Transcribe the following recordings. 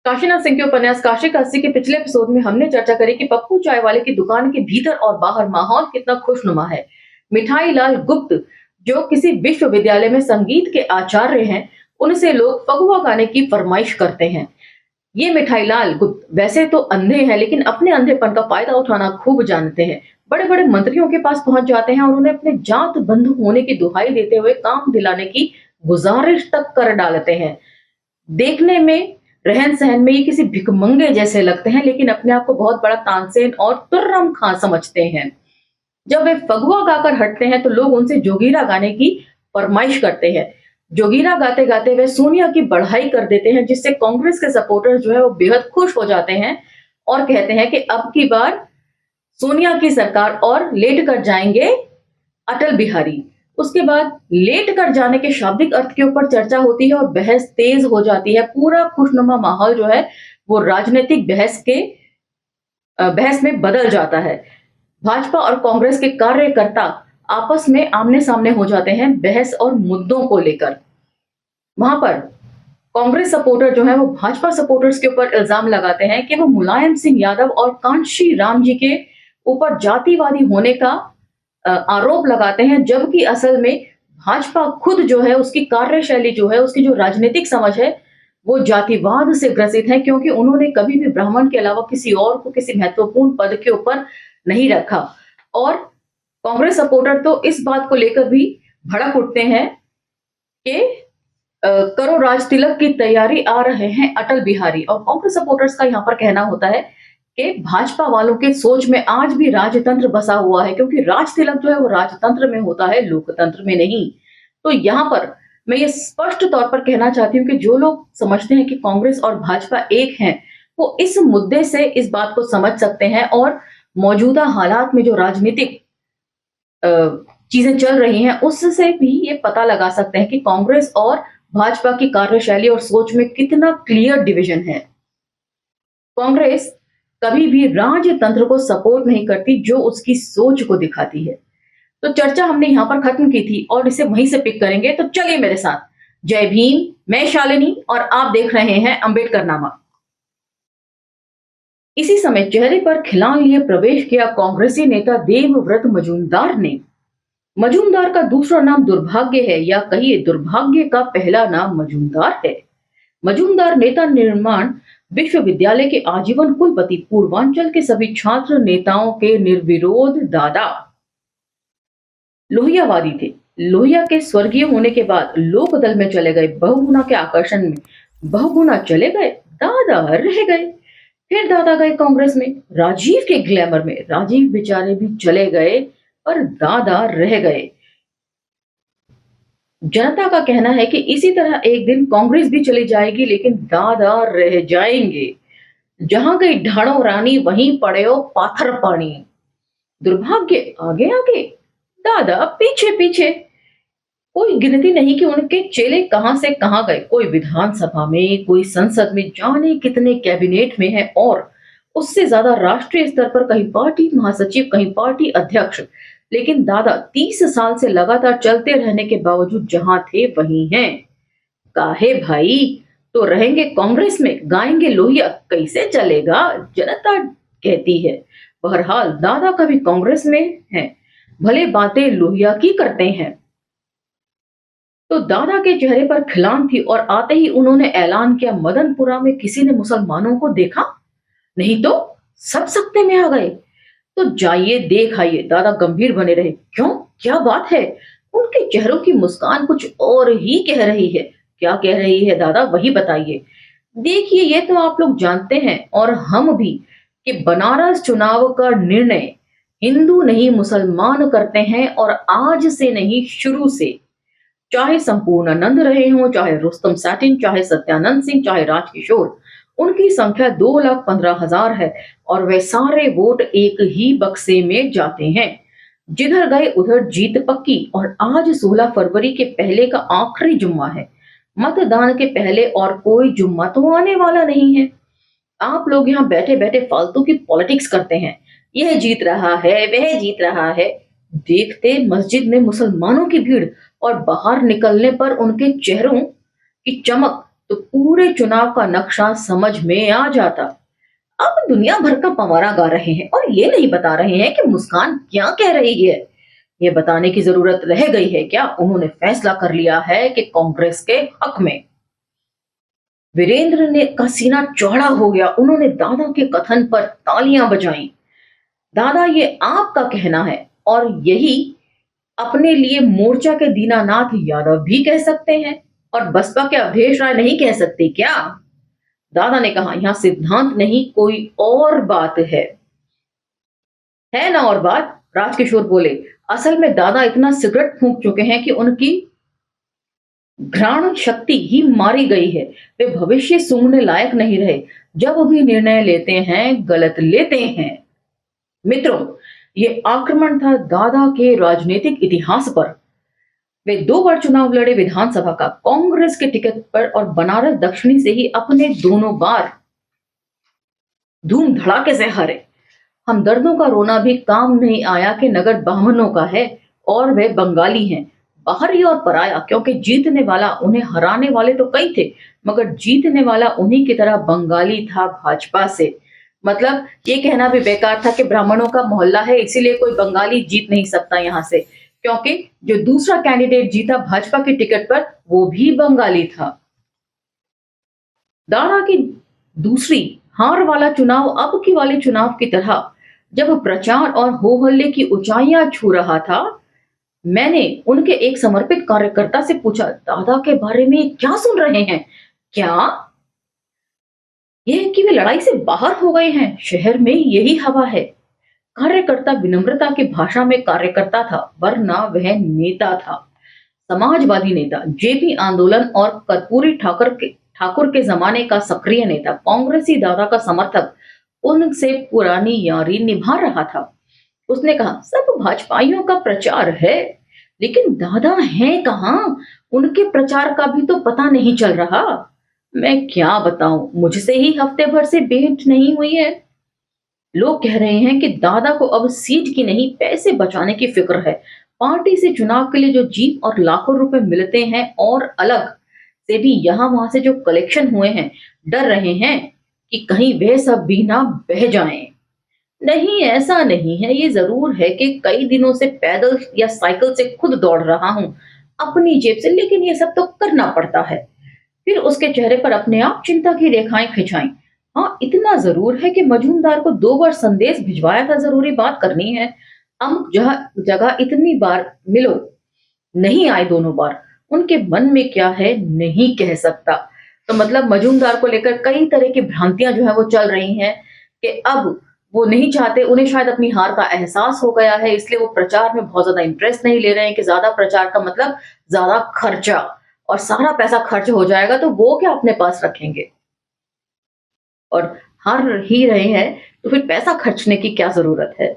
काशीनाथ सिंह के उपन्यास काशी का अस्सी के पिछले एपिसोड में हमने चर्चा करी कि पप्पू चाय वाले की दुकान के भीतर और बाहर माहौल कितना खुशनुमा है। मिठाई लाल गुप्त जो किसी विश्वविद्यालय में संगीत के आचार्य हैं, उनसे लोग फगुआ गाने की फरमाइश करते हैं। ये मिठाई लाल गुप्त वैसे तो अंधे हैं, लेकिन अपने अंधेपन का फायदा उठाना खूब जानते हैं। बड़े बड़े मंत्रियों के पास पहुंच जाते हैं और उन्हें अपने जात बंधु होने की दुहाई देते हुए काम दिलाने की गुजारिश तक कर डालते हैं। देखने में रहन सहन में ये किसी भिखमंगे जैसे लगते हैं, लेकिन अपने आप को बहुत बड़ा तानसेन और तुर्रम खां समझते हैं। जब वे फगुआ गाकर हटते हैं तो लोग उनसे जोगीरा गाने की फरमाइश करते हैं। जोगीरा गाते गाते वे सोनिया की बढ़ाई कर देते हैं, जिससे कांग्रेस के सपोर्टर जो है वो बेहद खुश हो जाते हैं और कहते हैं कि अब की बार सोनिया की सरकार और लेट कर जाएंगे अटल बिहारी। उसके बाद लेट कर जाने के शाब्दिक अर्थ के ऊपर चर्चा होती है और बहस तेज हो जाती है। पूरा खुशनुमा माहौल जो है वो राजनीतिक बहस में बदल जाता है। भाजपा और कांग्रेस के कार्यकर्ता आपस में आमने सामने हो जाते हैं बहस और मुद्दों को लेकर। वहां पर कांग्रेस सपोर्टर जो है वो भाजपा सपोर्टर्स के ऊपर इल्जाम लगाते हैं कि वो मुलायम सिंह यादव और कांशी राम जी के ऊपर जातिवादी होने का आरोप लगाते हैं, जबकि असल में भाजपा खुद जो है उसकी कार्यशैली जो है, उसकी जो राजनीतिक समझ है वो जातिवाद से ग्रसित है, क्योंकि उन्होंने कभी भी ब्राह्मण के अलावा किसी और को किसी महत्वपूर्ण पद के ऊपर नहीं रखा। और कांग्रेस सपोर्टर तो इस बात को लेकर भी भड़क उठते हैं कि करो राज तिलक की तैयारी, आ रहे हैं अटल बिहारी। और कांग्रेस सपोर्टर्स का यहाँ पर कहना होता है कि भाजपा वालों के सोच में आज भी राजतंत्र बसा हुआ है, क्योंकि राज तिलक जो है वो राजतंत्र में होता है, लोकतंत्र में नहीं। तो यहाँ पर मैं ये स्पष्ट तौर पर कहना चाहती हूँ कि जो लोग समझते हैं कि कांग्रेस और भाजपा एक हैं, वो इस मुद्दे से इस बात को समझ सकते हैं और मौजूदा हालात में जो राजनीतिक चीजें चल रही हैं उससे भी ये पता लगा सकते हैं कि कांग्रेस और भाजपा की कार्यशैली और सोच में कितना क्लियर डिवीजन है। कांग्रेस कभी भी राजतंत्र को सपोर्ट नहीं करती जो उसकी सोच को दिखाती है। तो चर्चा हमने यहां पर खत्म की थी और इसे वहीं से पिक करेंगे। तो चलिए मेरे साथ। जय भीम, मैं शालिनी और आप देख रहे हैं अंबेडकर नामा। इसी समय चेहरे पर खिलान लिए प्रवेश किया कांग्रेसी नेता देवव्रत मजूमदार ने। मजूमदार का दूसरा नाम दुर्भाग्य है, या कहिए दुर्भाग्य का पहला नाम मजूमदार है। मजूमदार नेता निर्माण विश्वविद्यालय के आजीवन कुलपति, पूर्वांचल के सभी छात्र नेताओं के निर्विरोध दादा, लोहियावादी थे। लोहिया के स्वर्गीय होने के बाद लोकदल में चले गए, बहुगुणा के आकर्षण में बहुगुणा चले गए, दादा रह गए। फिर दादा गए कांग्रेस में, राजीव के ग्लैमर में। राजीव बेचारे भी चले गए पर दादा रह गए। जनता का कहना है कि इसी तरह एक दिन कांग्रेस भी चली जाएगी, लेकिन दादा रह जाएंगे। जहां गई ढाणो रानी वहीं पड़े पाथर पानी। दुर्भाग्य आगे आगे, दादा पीछे पीछे। कोई गिनती नहीं कि उनके चेले कहां से कहां गए। कोई विधानसभा में, कोई संसद में, जाने कितने कैबिनेट में है, और उससे ज्यादा राष्ट्रीय स्तर पर कहीं पार्टी महासचिव, कहीं पार्टी अध्यक्ष। लेकिन दादा 30 साल से लगातार चलते रहने के बावजूद जहां थे वहीं हैं। काहे भाई, तो रहेंगे कांग्रेस में, गाएंगे लोहिया, कैसे चलेगा, जनता कहती है। बहरहाल दादा कभी कांग्रेस में है, भले बातें लोहिया की करते हैं। तो दादा के चेहरे पर खिलान थी और आते ही उन्होंने ऐलान किया, मदनपुरा में किसी ने मुसलमानों को देखा? नहीं तो सब सत्ते में आ गए। तो जाइए देख आइए। दादा गंभीर बने रहे। क्यों, क्या बात है? उनके चेहरों की मुस्कान कुछ और ही कह रही है। क्या कह रही है दादा, वही बताइए। देखिए, ये तो आप लोग जानते हैं और हम भी कि बनारस चुनाव का निर्णय हिंदू नहीं मुसलमान करते हैं, और आज से नहीं, शुरू से। चाहे संपूर्णानंद रहे हों, चाहे रुस्तम सैटिन, चाहे सत्यानंद सिंह, चाहे राजकिशोर, उनकी संख्या 2,15,000 है और वे सारे वोट एक ही बक्से में जाते हैं। जिधर गए उधर जीत पक्की। और आज 16 फरवरी के पहले का आखिरी जुम्मा है। मतदान के पहले और कोई जुम्मा तो आने वाला नहीं है। आप लोग यहाँ बैठे बैठे फालतू की पॉलिटिक्स करते हैं। यह जीत रहा है, वह जीत रहा है। देखते मस्जिद में मुसलमानों की भीड़ और बाहर निकलने पर उनके चेहरों की चमक तो पूरे चुनाव का नक्शा समझ में आ जाता। अब दुनिया भर का पवारा गा रहे हैं और ये नहीं बता रहे हैं कि मुस्कान क्या कह रही है। ये बताने की जरूरत रह गई है क्या? उन्होंने फैसला कर लिया है कि कांग्रेस के हक में। वीरेंद्र ने का सीना चौड़ा हो गया। उन्होंने दादा के कथन पर तालियां बजाईं। दादा, ये आपका कहना है और यही अपने लिए मोर्चा के दीनानाथ यादव भी कह सकते हैं और बसपा के अवधेश राय नहीं कह सकते क्या? दादा ने कहा, यहां सिद्धांत नहीं, कोई और बात है ना और बात? राजकिशोर बोले, असल में दादा इतना सिगरेट फूंक चुके हैं कि उनकी घ्राण शक्ति ही मारी गई है। वे भविष्य सूंघने लायक नहीं रहे। जब भी निर्णय लेते हैं गलत लेते हैं। मित्रों, ये आक्रमण था दादा के राजनीतिक इतिहास पर। वे 2 बार चुनाव लड़े विधानसभा का, कांग्रेस के टिकट पर और बनारस दक्षिणी से ही अपने दोनों बार धूम धड़ाके से हारे। हमदर्दों का रोना भी काम नहीं आया कि नगर ब्राह्मणों का है और वे बंगाली हैं, बाहरी और पराया, क्योंकि जीतने वाला, उन्हें हराने वाले तो कई थे मगर जीतने वाला उन्हीं की तरह बंगाली था भाजपा से। मतलब ये कहना भी बेकार था कि ब्राह्मणों का मोहल्ला है इसीलिए कोई बंगाली जीत नहीं सकता यहां से, क्योंकि जो दूसरा कैंडिडेट जीता भाजपा के टिकट पर वो भी बंगाली था। दादा की दूसरी हार वाला चुनाव अब की वाले चुनाव की तरह जब प्रचार और हो हल्ले की ऊंचाइयां छू रहा था, मैंने उनके एक समर्पित कार्यकर्ता से पूछा, दादा के बारे में क्या सुन रहे हैं? क्या यह कि वे लड़ाई से बाहर हो गए हैं? शहर में यही हवा है। कार्यकर्ता विनम्रता की भाषा में कार्यकर्ता था, वरना वह नेता था, समाजवादी नेता, जेपी आंदोलन और कर्पूरी ठाकुर के जमाने का सक्रिय नेता, कांग्रेसी दादा का समर्थक, उनसे पुरानी यारी निभा रहा था। उसने कहा, सब भाजपाइयों का प्रचार है लेकिन दादा हैं कहां? उनके प्रचार का भी तो पता नहीं चल रहा। मैं क्या बताऊं, मुझसे ही हफ्ते भर से भेंट नहीं हुई है। लोग कह रहे हैं कि दादा को अब सीट की नहीं पैसे बचाने की फिक्र है। पार्टी से चुनाव के लिए जो जीप और लाखों रुपए मिलते हैं और अलग से भी यहां वहां से जो कलेक्शन हुए हैं, डर रहे हैं कि कहीं वे सब भी ना बह जाएं। नहीं, ऐसा नहीं है। ये जरूर है कि कई दिनों से पैदल या साइकिल से खुद दौड़ रहा हूं अपनी जेब से, लेकिन ये सब तो करना पड़ता है। फिर उसके चेहरे पर अपने आप चिंता की रेखाएं खिंचाई। हाँ, इतना जरूर है कि मजूमदार को 2 बार संदेश भिजवाया था, जरूरी बात करनी है। अमुक जगह इतनी बार मिलो, नहीं आए दोनों बार। उनके मन में क्या है नहीं कह सकता। तो मतलब मजूमदार को लेकर कई तरह की भ्रांतियां जो है वो चल रही हैं कि अब वो नहीं चाहते, उन्हें शायद अपनी हार का एहसास हो गया है, इसलिए वो प्रचार में बहुत ज्यादा इंटरेस्ट नहीं ले रहे हैं कि ज्यादा प्रचार का मतलब ज्यादा खर्चा, और सारा पैसा खर्च हो जाएगा तो वो क्या अपने पास रखेंगे, और हार ही रहे हैं तो फिर पैसा खर्चने की क्या जरूरत है।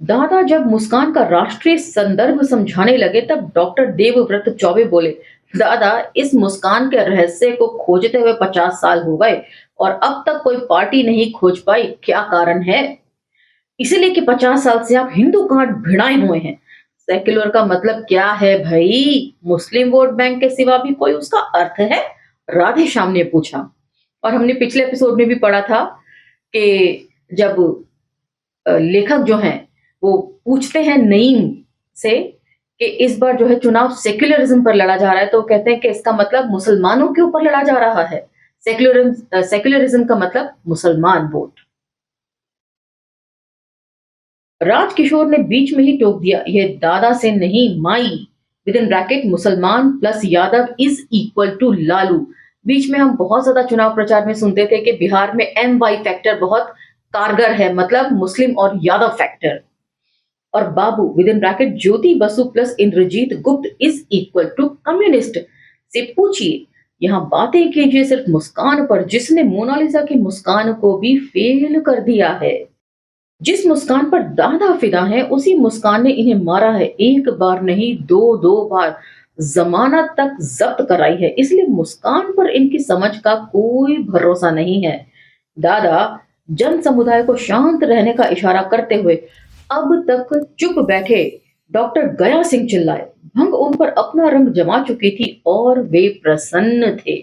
दादा जब मुस्कान का राष्ट्रीय संदर्भ समझाने लगे तब डॉक्टर देवव्रत चौबे बोले, दादा, इस मुस्कान के रहस्य को खोजते हुए 50 साल हो गए और अब तक कोई पार्टी नहीं खोज पाई। क्या कारण है? इसीलिए कि 50 साल से आप हिंदू कार्ड भिड़ाए हुए हैं। सेक्युलर का मतलब क्या है भाई? मुस्लिम वोट बैंक के सिवा भी कोई उसका अर्थ है? राधे श्याम ने पूछा। और हमने पिछले एपिसोड में भी पढ़ा था कि जब लेखक जो हैं वो पूछते हैं नईम से कि इस बार जो है चुनाव सेक्युलरिज्म पर लड़ा जा रहा है, तो कहते हैं कि इसका मतलब मुसलमानों के ऊपर लड़ा जा रहा है। सेक्युलरिज्म का मतलब मुसलमान वोट। राजकिशोर ने बीच में ही टोक दिया, यह दादा से नहीं माई, विद इन ब्रैकेट मुसलमान plus Yadav is equal to Lalu. बीच में हम बहुत ज्यादा चुनाव प्रचार में सुनते थे कि बिहार में MY फैक्टर बहुत कारगर है, मतलब मुस्लिम और यादव फैक्टर। और बाबू within bracket Jyoti Basu plus Indrajit Gupta is equal to communist. से पूछिए, यहां बातें कीजिए सिर्फ मुस्कान पर, जिसने मोनालिसा की मुस्कान को भी फेल कर दिया है। जिस मुस्कान पर दादा फिदा है उसी मुस्कान ने इन्हें मारा है, 1 बार नहीं 2 बार, जमानत तक जब्त कराई है। इसलिए मुस्कान पर इनकी समझ का कोई भरोसा नहीं है। दादा जन समुदाय को शांत रहने का इशारा करते हुए अब तक चुप बैठे डॉक्टर गया सिंह चिल्लाए। भंग उन पर अपना रंग जमा चुकी थी और वे प्रसन्न थे।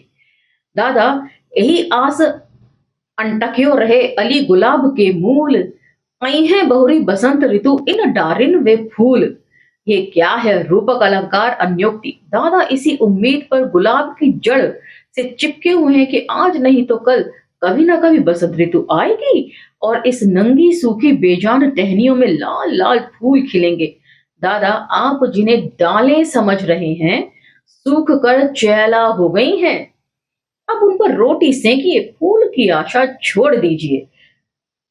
दादा, यही आस अंटक्यो रहे अली गुलाब के मूल, आई है बहुरी बसंत ऋतु इन डारिन वे फूल। ये क्या है रूपक अलंकार अन्योक्ति। दादा इसी उम्मीद पर गुलाब की जड़ से चिपके हुए हैं कि आज नहीं तो कल कभी ना कभी बसंत ऋतु आएगी और इस नंगी सूखी बेजान टहनियों में लाल लाल फूल खिलेंगे। दादा, आप जिन्हें डालें समझ रहे हैं सूख कर चैला हो गई हैं। अब उन पर रोटी सेंकिए, फूल की आशा छोड़ दीजिए।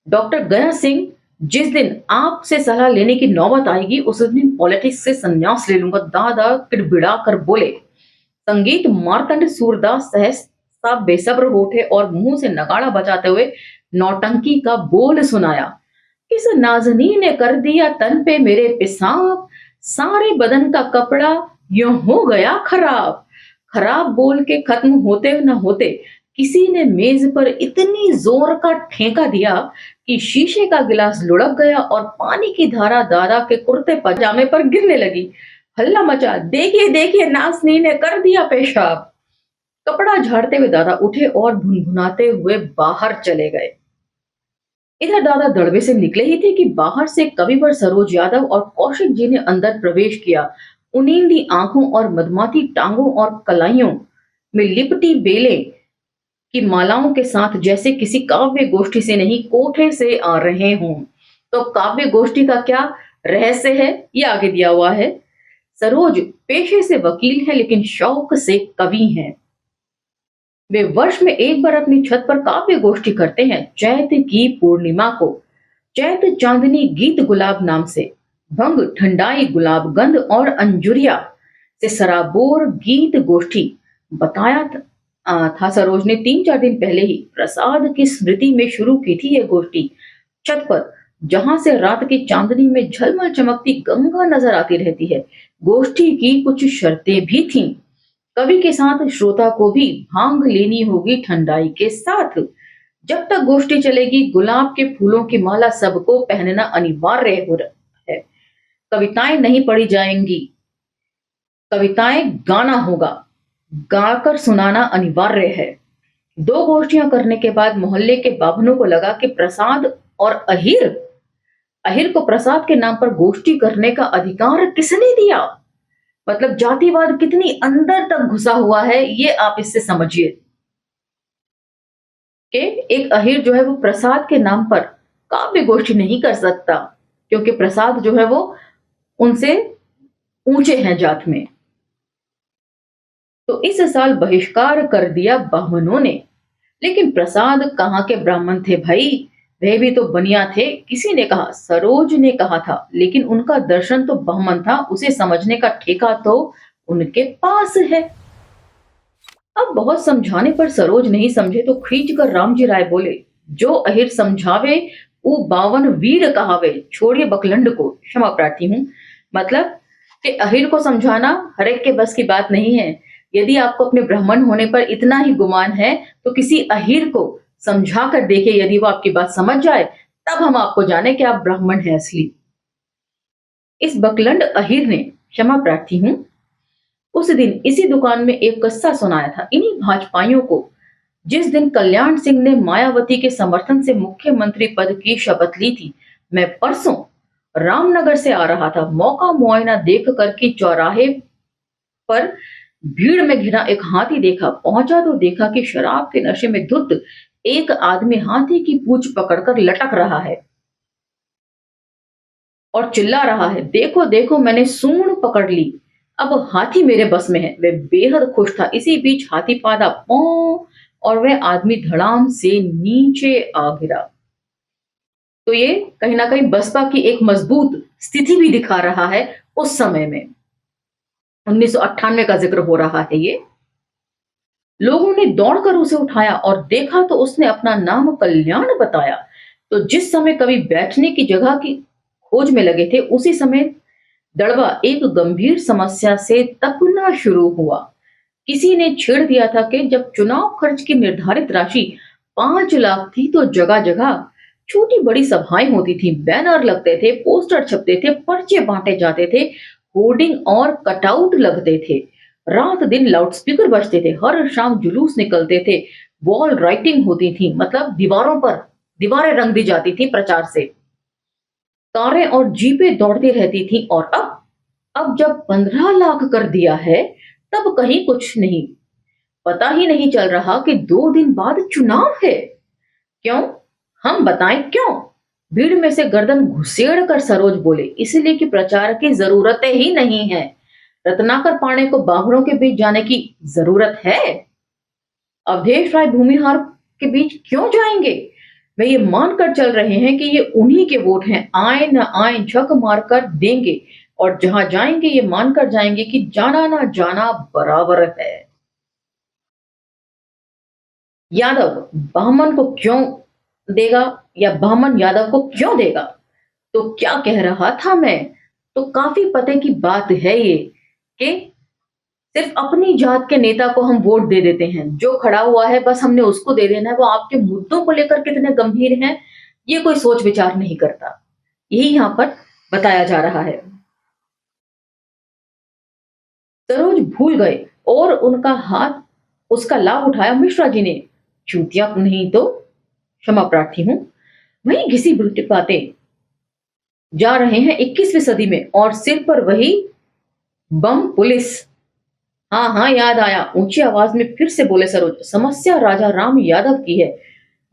डॉक्टर गया सिंह, जिस दिन आपसे सलाह लेने की नौबत आएगी उस दिन पॉलिटिक्स से संन्यास ले लूंगा। दादा किड़बिड़ा कर बोले। संगीत मार्तंड सूरदास सहसा बेसब्र हो उठे और मुंह से नगाड़ा बजाते हुए नौटंकी का बोल सुनाया। इस नाज़नीन ने कर दिया तन पे मेरे पेशाब, सारे बदन का कपड़ा यूं हो गया खराब। खराब बोल के खत्म होते न होते किसी ने मेज पर इतनी जोर का ठेका दिया कि शीशे का गिलास लुढ़क गया और पानी की धारा दादा के कुर्ते पजामे पर गिरने लगी। हल्ला मचा, देखिए देखिए नाज़नीन ने कर दिया पेशाब। कपड़ा झाड़ते हुए दादा उठे और भुनभुनाते हुए बाहर चले गए। इधर दादा दड़बे से निकले ही थे कि बाहर से कविवर सरोज यादव और कौशिक जी ने अंदर प्रवेश किया। उनींदी आंखों और मदमाती टांगों और कलाइयों में लिपटी बेलें की मालाओं के साथ जैसे किसी काव्य गोष्ठी से नहीं कोठे से आ रहे हों। तो काव्य गोष्ठी का क्या रहस्य है ये आगे दिया हुआ है। सरोज पेशे से वकील है लेकिन शौक से कवि हैं। वे वर्ष में एक बार अपनी छत पर काव्य गोष्ठी करते हैं, चैत की पूर्णिमा को। चैत चांदनी गीत गुलाब नाम से, भंग ठंडाई गुलाब गंध और अंजुरिया से सराबोर गीत गोष्ठी। बताया था सरोज ने 3-4 दिन पहले ही प्रसाद की स्मृति में शुरू की थी ये गोष्ठी। छत पर जहां से रात की चांदनी में झलमल चमकती गंगा नजर आती रहती है। गोष्ठी की कुछ शर्तें भी थीं। कवि के साथ श्रोता को भी भांग लेनी होगी ठंडाई के साथ। जब तक गोष्ठी चलेगी गुलाब के फूलों की माला सबको पहनना अनिवार्य हो रहा है। कविताएं नहीं पढ़ी जाएंगी, कविताएं गाना होगा, गाकर सुनाना अनिवार्य है। 2 गोष्ठियां करने के बाद मोहल्ले के बाभनों को लगा कि प्रसाद और अहिर अहिर को प्रसाद के नाम पर गोष्ठी करने का अधिकार किसने दिया। मतलब जातिवाद कितनी अंदर तक घुसा हुआ है ये आप इससे समझिए कि एक अहिर जो है वो प्रसाद के नाम पर काव्य गोष्ठी नहीं कर सकता क्योंकि प्रसाद जो है वो उनसे ऊंचे हैं जात में। तो इस साल बहिष्कार कर दिया ब्राह्मणों ने। लेकिन प्रसाद कहाँ के ब्राह्मण थे भाई, वे भी तो बनिया थे। किसी ने कहा, सरोज ने कहा था, लेकिन उनका दर्शन तो ब्राह्मण था, उसे समझने का ठेका तो उनके पास है। अब बहुत समझाने पर सरोज नहीं समझे तो खींच कर रामजी राय बोले, जो अहिर समझावे वो 52 वीर कहावे। छोड़िए बकलंड को, क्षमा प्रार्थी हूं। मतलब कि अहिर को समझाना हर एक के बस की बात नहीं है। यदि आपको अपने ब्राह्मण होने पर इतना ही गुमान है तो किसी अहिर को समझा कर देखिए, यदि वो आपकी बात समझ जाए तब हम आपको जाने कि आप ब्राह्मण हैं असली। इस बकलंड अहिर ने, क्षमा प्रार्थी हूं, उस दिन इसी दुकान में एक किस्सा सुनाया था इन्हीं भाजपाइयों को। जिस दिन कल्याण सिंह ने मायावती के समर्थन से मुख्यमंत्री पद की शपथ ली थी, मैं परसों रामनगर से आ रहा था। मौका मुआयना देख कर कि चौराहे पर भीड़ में घिरा एक हाथी देखा। पहुंचा तो देखा कि शराब के नशे में धुत एक आदमी हाथी की पूंछ पकड़कर लटक रहा है और चिल्ला रहा है, देखो देखो मैंने सूंड पकड़ ली, अब हाथी मेरे बस में है। वह बेहद खुश था। इसी बीच हाथी पादा पौ और वह आदमी धड़ाम से नीचे आ गिरा। तो ये कहीं ना कहीं बसपा की एक मजबूत स्थिति भी दिखा रहा है। उस समय में 1998 का जिक्र हो रहा है। ये लोगों ने दौड़कर उसे उठाया और देखा तो उसने अपना नाम कल्याण बताया। तो जिस समय कवि बैठने की जगह की खोज में लगे थे उसी समय दड़वा एक गंभीर समस्या से तपना शुरू हुआ। किसी ने छेड़ दिया था कि जब चुनाव खर्च की निर्धारित राशि 5 लाख थी तो जगह जगह छोटी बड़ी सभाएं होती थी, बैनर लगते थे, पोस्टर छपते थे, पर्चे बांटे जाते थे, होर्डिंग और कटआउट लगते थे, रात दिन लाउडस्पीकर बजते थे, हर शाम जुलूस निकलते थे, वॉल राइटिंग होती थी, मतलब दीवारों पर दीवारें रंग दी जाती थी प्रचार से, कारें और जीपें दौड़ती रहती थी। और अब जब 15 लाख कर दिया है, तब कहीं कुछ नहीं, पता ही नहीं चल रहा कि 2 दिन बाद चुनाव है। क्यों? हम बताएं क्यों? भीड़ में से गर्दन घुसेड़ कर सरोज बोले, इसलिए कि प्रचार की जरूरत ही नहीं है। रत्नाकर पांडे को बाघरों के बीच जाने की जरूरत है? अवधेश राय भूमिहार के बीच क्यों जाएंगे? वे ये मानकर चल रहे हैं कि ये उन्हीं के वोट हैं, आए न आए झक मारकर देंगे, और जहां जाएंगे ये मानकर जाएंगे कि जाना ना जाना बराबर है। यादव बामन को क्यों देगा, या बामन यादव को क्यों देगा? तो क्या कह रहा था मैं? तो काफी पते की बात है ये, कि सिर्फ अपनी जात के नेता को हम वोट दे देते हैं, जो खड़ा हुआ है बस हमने उसको दे देना है, वो आपके मुद्दों को लेकर कितने गंभीर हैं ये कोई सोच विचार नहीं करता। यही यहां पर बताया जा रहा है। सरोज भूल गए और उनका हाथ उसका लाभ उठाया मिश्रा जी ने। चूतिया नहीं तो क्षमा प्रार्थी हूं। वही घिसी पिटी बातें, जा रहे हैं 21वीं सदी में, और सिर पर वही बम पुलिस। हाँ हाँ, याद आया, ऊंची आवाज में फिर से बोले सरोज। समस्या राजा राम यादव की है,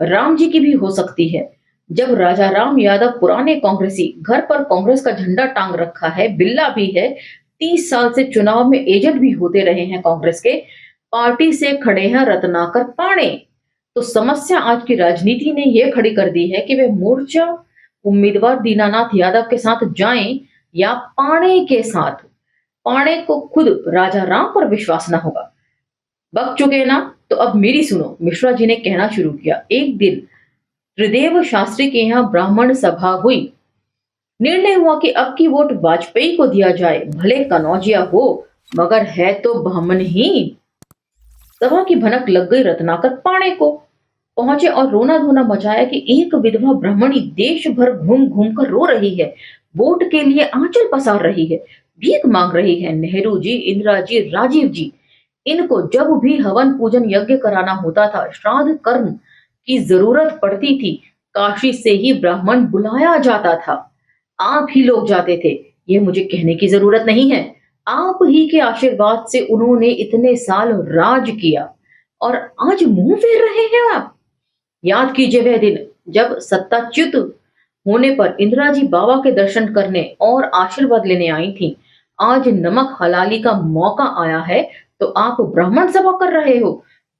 राम जी की भी हो सकती है। जब राजा राम यादव पुराने कांग्रेसी, घर पर कांग्रेस का झंडा टांग रखा है, बिल्ला भी है, 30 साल से चुनाव में एजेंट भी होते रहे हैं कांग्रेस के, पार्टी से खड़े हैं रत्नाकर पांडे, तो समस्या आज की राजनीति ने यह खड़ी कर दी है कि वे मोर्चा उम्मीदवार दीनानाथ यादव के साथ जाएं या पांडे के साथ। पांडे को खुद राजा राम पर विश्वास ना होगा। बक चुके ना, तो अब मेरी सुनो। मिश्रा जी ने कहना शुरू किया। एक दिन त्रिदेव शास्त्री के यहाँ ब्राह्मण सभा हुई। निर्णय हुआ कि अब की वोट वाजपेयी को दिया जाए, भले कनौजिया हो, मगर है तो ब्राह्मण ही। सभा की भनक लग गई रत्नाकर पांडे को। पहुंचे और रोना धोना मचाया कि एक विधवा ब्राह्मणी देश भर घूम घूम कर रो रही है, वोट के लिए आंचल पसार रही है, भीख मांग रही है। नेहरू जी, इंदिरा जी, राजीव जी, इनको जब भी हवन पूजन यज्ञ कराना होता था, श्राद्ध कर्म की जरूरत पड़ती थी, काशी से ही ब्राह्मण बुलाया जाता था। आप ही लोग जाते थे, ये मुझे कहने की जरूरत नहीं है। आप ही के आशीर्वाद से उन्होंने इतने साल राज किया, और आज मुंह फेर रहे हैं आप। याद कीजिए वह दिन जब सत्ताच्युत होने पर इंदिरा जी बाबा के दर्शन करने और आशीर्वाद लेने आई थी। आज नमक हलाली का मौका आया है, तो आप ब्राह्मण सभा कर रहे हो।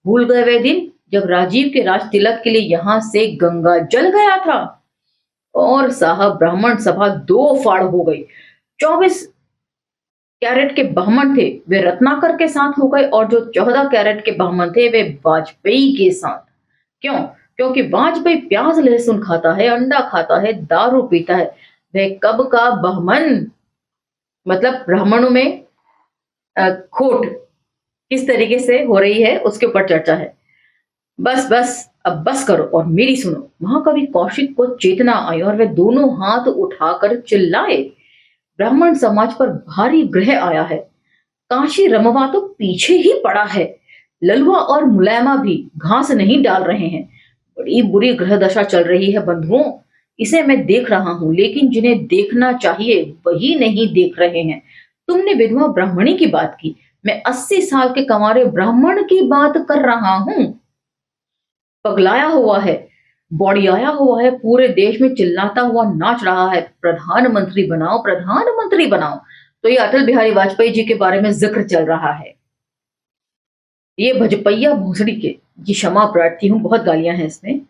भूल गए वह दिन जब राजीव के राज तिलक के लिए यहां से गंगा जल गया था, और साहब ब्राह्मण सभा 2 फाड़ हो गई। 24 कैरेट के ब्राह्मण थे, वे रत्नाकर के साथ हो गए, और जो 14 कैरेट के ब्राह्मण थे वे वाजपेयी के साथ। क्यों? क्योंकि वाजपेयी प्याज लहसुन खाता है, अंडा खाता है, दारू पीता है। वह कब का ब्राह्मण, मतलब ब्राह्मणों में खोट किस तरीके से हो रही है उसके ऊपर चर्चा है। बस बस, अब बस करो और मेरी सुनो। महाकवि कौशिक को चेतना आई और वे दोनों हाथ उठाकर चिल्लाए, ब्राह्मण समाज पर भारी ग्रह आया है। काशी रमवा तो पीछे ही पड़ा है, ललुआ और मुलायमा भी घास नहीं डाल रहे हैं। बड़ी बुरी ग्रह दशा चल रही है बंधुओं, इसे मैं देख रहा हूं, लेकिन जिन्हें देखना चाहिए वही नहीं देख रहे हैं। तुमने विधवा ब्राह्मणी की बात की, मैं 80 साल के कंवारे ब्राह्मण की बात कर रहा हूं। पगलाया हुआ है, बौड़ियाया हुआ है, पूरे देश में चिल्लाता हुआ नाच रहा है, प्रधानमंत्री बनाओ, प्रधानमंत्री बनाओ। तो ये अटल बिहारी वाजपेयी जी के बारे में जिक्र चल रहा है। ये भजपैया भोसड़ी के, ये क्षमा प्रार्थी हूं, बहुत गालियां हैं इसमें,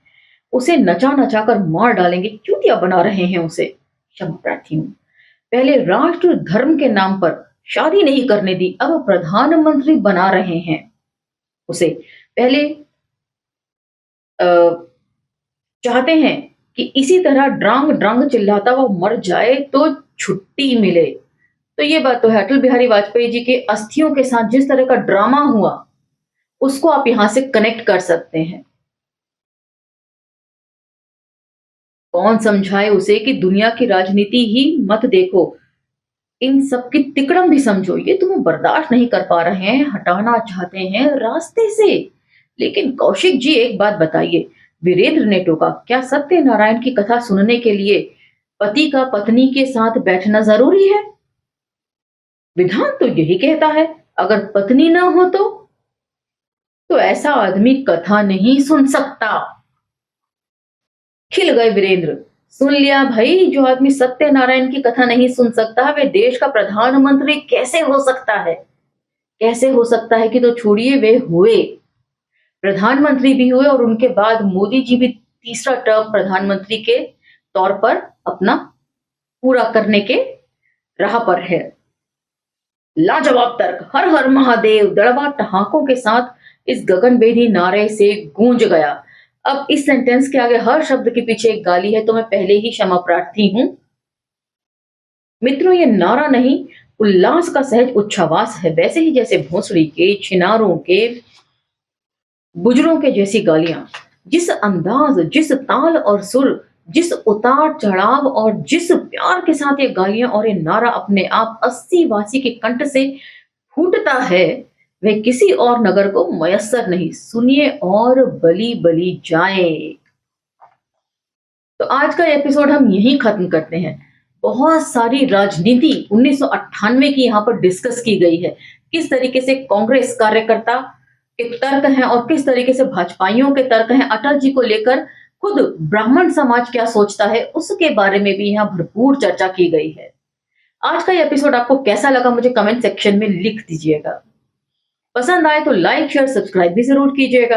उसे नचा नचा कर मार डालेंगे, चूतिया बना रहे हैं उसे। क्षमा प्रार्थी हूं। पहले राष्ट्र धर्म के नाम पर शादी नहीं करने दी, अब प्रधानमंत्री बना रहे हैं उसे। पहले चाहते हैं कि इसी तरह ड्रांग ड्रांग चिल्लाता हुआ मर जाए तो छुट्टी मिले। तो ये बात तो है। अटल बिहारी वाजपेयी जी के अस्थियों के साथ जिस तरह का ड्रामा हुआ, उसको आप यहां से कनेक्ट कर सकते हैं। कौन समझाए उसे कि दुनिया की राजनीति ही मत देखो, इन सब की तिकड़म भी समझो, ये तुम्हें बर्दाश्त नहीं कर पा रहे हैं, हटाना चाहते हैं रास्ते से। लेकिन कौशिक जी एक बात बताइए, वीरेंद्र ने टोका, क्या सत्यनारायण की कथा सुनने के लिए पति का पत्नी के साथ बैठना जरूरी है? विधान तो यही कहता है, अगर पत्नी ना हो तो ऐसा आदमी कथा नहीं सुन सकता। खिल गए वीरेंद्र, सुन लिया भाई, जो आदमी सत्यनारायण की कथा नहीं सुन सकता वे देश का प्रधानमंत्री कैसे हो सकता है? कैसे हो सकता है कि तो छोड़िए, वे हुए प्रधानमंत्री भी हुए और उनके बाद मोदी जी भी तीसरा टर्म प्रधानमंत्री के तौर पर अपना पूरा करने के राह पर है। लाजवाब तर्क, हर हर महादेव दड़बा ठहाकों के साथ इस गगनभेदी नारे से गूंज गया। अब इस सेंटेंस के आगे हर शब्द के पीछे एक गाली है, तो मैं पहले ही क्षमा प्रार्थी हूं। मित्रों, ये नारा नहीं, उल्लास का सहज उच्छ्वास है, वैसे ही जैसे भोसड़ी के, छिनारों के, बुजरों के जैसी गालियां। जिस अंदाज, जिस ताल और सुर, जिस उतार चढ़ाव और जिस प्यार के साथ ये गालियां और ये नारा अपने आप 80 वासी के कंठ से फूटता है, वह किसी और नगर को मयस्सर नहीं। सुनिए और बली बली जाए। तो आज का एपिसोड हम यहीं खत्म करते हैं। बहुत सारी राजनीति 1998 की यहाँ पर डिस्कस की गई है, किस तरीके से कांग्रेस कार्यकर्ता के तर्क हैं और किस तरीके से भाजपाइयों के तर्क हैं, अटल जी को लेकर खुद ब्राह्मण समाज क्या सोचता है, उसके बारे में भी यहाँ भरपूर चर्चा की गई है। आज का एपिसोड आपको कैसा लगा मुझे कमेंट सेक्शन में लिख दीजिएगा। पसंद आए तो लाइक शेयर सब्सक्राइब भी जरूर कीजिएगा।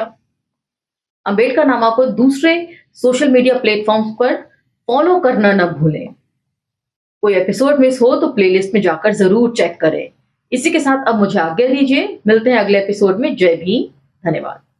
अंबेडकर नामा को दूसरे सोशल मीडिया प्लेटफॉर्म्स पर फॉलो करना न भूलें। कोई एपिसोड मिस हो तो प्लेलिस्ट में जाकर जरूर चेक करें। इसी के साथ अब मुझे आज्ञा दीजिए, मिलते हैं अगले एपिसोड में। जय भीम, धन्यवाद।